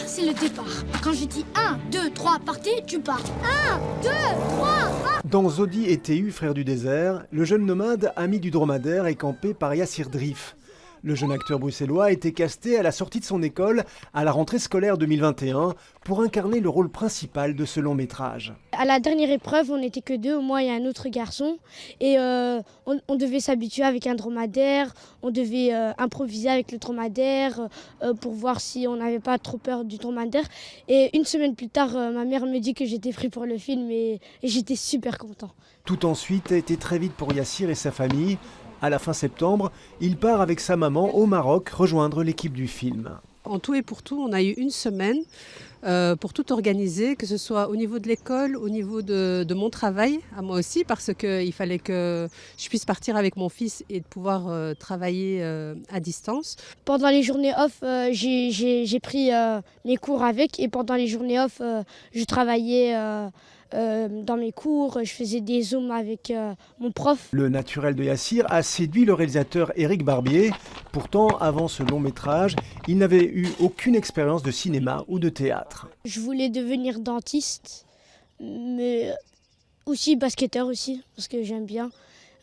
c'est le départ. Quand je dis 1, 2, 3, partez, tu pars. 1, 2, 3, partez. Dans Zodi et Théu, frères du désert, le jeune nomade, ami du dromadaire, est campé par Yassir Drif. Le jeune acteur bruxellois a été casté à la sortie de son école à la rentrée scolaire 2021 pour incarner le rôle principal de ce long métrage. À la dernière épreuve, on n'était que deux, moi et un autre garçon. Et on devait s'habituer avec un dromadaire, on devait improviser avec le dromadaire pour voir si on n'avait pas trop peur du dromadaire. Et une semaine plus tard, ma mère me dit que j'étais pris pour le film et j'étais super content. Tout ensuite a été très vite pour Yassir et sa famille. À la fin septembre, il part avec sa maman au Maroc rejoindre l'équipe du film. En tout et pour tout, on a eu une semaine pour tout organiser, que ce soit au niveau de l'école, au niveau de mon travail, à moi aussi, parce qu'il fallait que je puisse partir avec mon fils et de pouvoir travailler à distance. Pendant les journées off, j'ai pris mes cours avec, et pendant les journées off, je travaillais dans mes cours, je faisais des zooms avec mon prof. Le naturel de Yassir a séduit le réalisateur Éric Barbier. Pourtant, avant ce long métrage, il n'avait eu aucune expérience de cinéma ou de théâtre. Je voulais devenir dentiste, mais aussi basketteur aussi, parce que j'aime bien.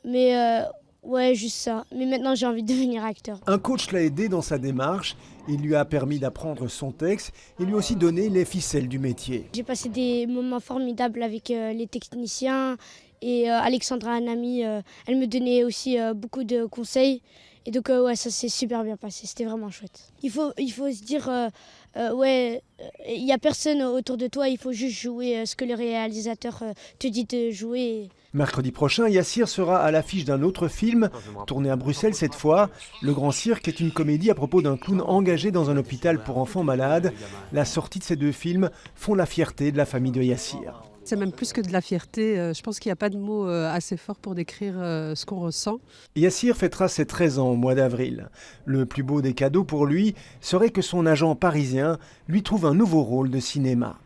Mais ouais, juste ça. Mais maintenant, j'ai envie de devenir acteur. Un coach l'a aidé dans sa démarche. Il lui a permis d'apprendre son texte et lui a aussi donné les ficelles du métier. J'ai passé des moments formidables avec les techniciens et Alexandra Anami, elle me donnait aussi beaucoup de conseils. Et donc ouais, ça s'est super bien passé, c'était vraiment chouette. Il faut se dire, ouais, il n'y a personne autour de toi, il faut juste jouer ce que le réalisateur te dit de jouer. Mercredi prochain, Yassir sera à l'affiche d'un autre film, tourné à Bruxelles cette fois. Le Grand Cirque est une comédie à propos d'un clown engagé dans un hôpital pour enfants malades. La sortie de ces deux films font la fierté de la famille de Yassir. C'est même plus que de la fierté. Je pense qu'il n'y a pas de mots assez forts pour décrire ce qu'on ressent. Yassir fêtera ses 13 ans au mois d'avril. Le plus beau des cadeaux pour lui serait que son agent parisien lui trouve un nouveau rôle de cinéma.